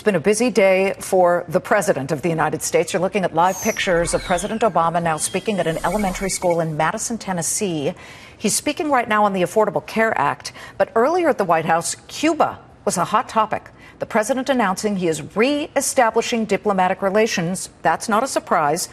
It's been a busy day for the President of the United States. You're looking at live pictures of President Obama now speaking at an elementary school in Madison, Tennessee. He's speaking right now on the Affordable Care Act. But earlier at the White House, Cuba was a hot topic. The president announcing he is re-establishing diplomatic relations. That's not a surprise.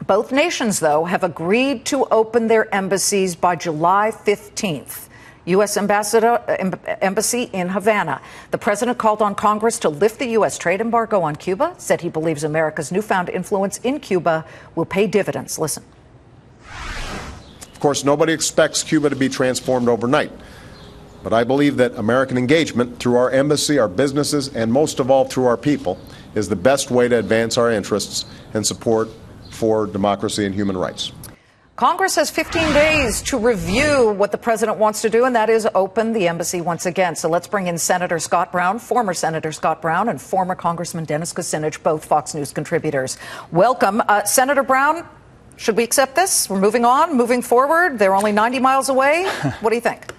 Both nations, though, have agreed to open their embassies by July 15th. U.S. Embassy in Havana. The president called on Congress to lift the U.S. trade embargo on Cuba, said he believes America's newfound influence in Cuba will pay dividends. Listen. Of course, nobody expects Cuba to be transformed overnight. But I believe that American engagement through our embassy, our businesses, and most of all through our people is the best way to advance our interests and support for democracy and human rights. Congress has 15 days to review what the president wants to do, and that is open the embassy once again. So let's bring in Senator Scott Brown, former Senator Scott Brown, and former Congressman Dennis Kucinich, both Fox News contributors. Welcome. Senator Brown, should we accept this? We're moving on, moving forward. They're only 90 miles away. What do you think?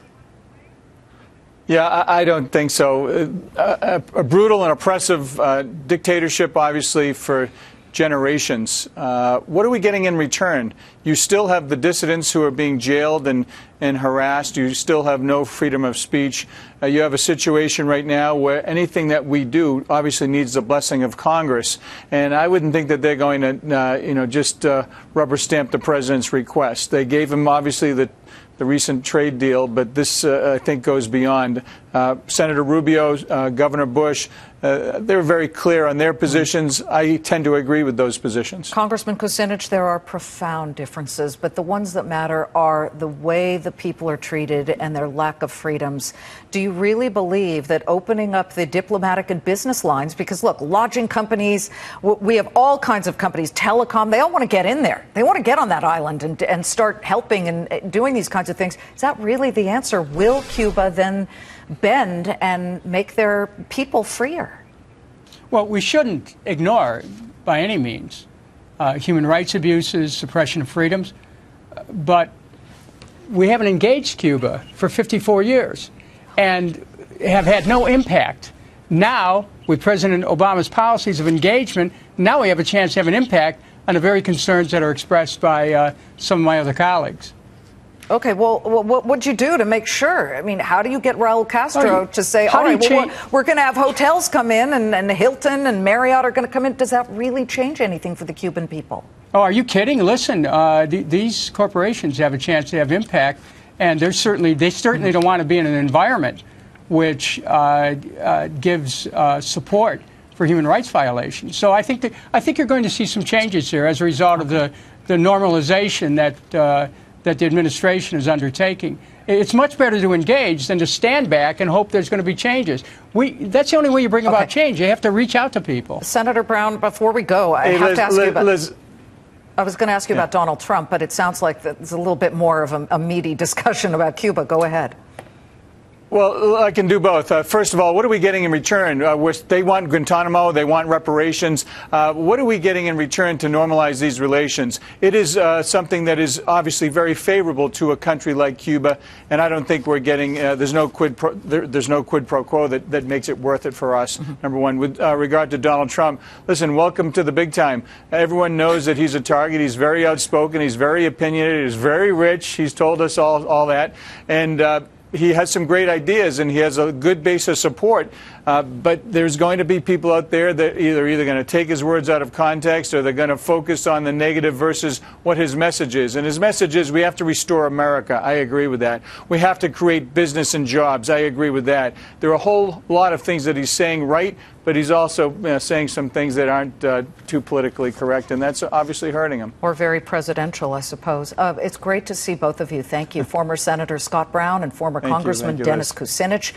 Yeah, I don't think so. A brutal and oppressive dictatorship, obviously, for generations. What are we getting in return? You still have the dissidents who are being jailed and harassed. You still have no freedom of speech. You have a situation right now where anything that we do obviously needs the blessing of Congress. And I wouldn't think that they're going to, just rubber stamp the president's request. They gave him, obviously, the recent trade deal, but this, I think, goes beyond. Senator Rubio, Governor Bush, they're very clear on their positions. I tend to agree with those positions. Congressman Kucinich, there are profound differences, but the ones that matter are the way the people are treated and their lack of freedoms. Do you really believe that opening up the diplomatic and business lines, because, look, lodging companies, we have all kinds of companies, telecom, they all want to get in there. They want to get on that island and start helping and doing these kinds of things. Is that really the answer? Will Cuba then bend and make their people freer? Well, we shouldn't ignore, by any means, human rights abuses, suppression of freedoms, but we haven't engaged Cuba for 54 years and have had no impact. Now, with President Obama's policies of engagement, now we have a chance to have an impact on the very concerns that are expressed by some of my other colleagues. Okay, well, what would you do to make sure? I mean, how do you get Raul Castro to say, all right, well, we're going to have hotels come in and Hilton and Marriott are going to come in? Does that really change anything for the Cuban people? Oh, are you kidding? Listen, these corporations have a chance to have impact, and they certainly don't want to be in an environment which gives support for human rights violations. So I think you're going to see some changes here as a result of the normalization that the administration is undertaking. It's much better to engage than to stand back and hope there's going to be changes. That's the only way you bring about change. You have to reach out to people. Senator Brown, before we go, I have to ask you about... I was going to ask you about Donald Trump, but it sounds like there's a little bit more of a meaty discussion about Cuba. Go ahead. Well, I can do both. First of all, what are we getting in return? They want Guantanamo. They want reparations. What are we getting in return to normalize these relations? It is something that is obviously very favorable to a country like Cuba, and I don't think we're getting. There's no quid pro quo that makes it worth it for us. Number one. With regard to Donald Trump, listen. Welcome to the big time. Everyone knows that he's a target. He's very outspoken. He's very opinionated. He's very rich. He's told us all that, and he has some great ideas, and he has a good base of support. But there's going to be people out there that either going to take his words out of context, or they're going to focus on the negative versus what his message is. And his message is we have to restore America. I agree with that. We have to create business and jobs. I agree with that. There are a whole lot of things that he's saying right, but he's also saying some things that aren't too politically correct, and that's obviously hurting him. Or very presidential, I suppose. It's great to see both of you. Thank you. Former Senator Scott Brown and former Congressman Dennis Kucinich.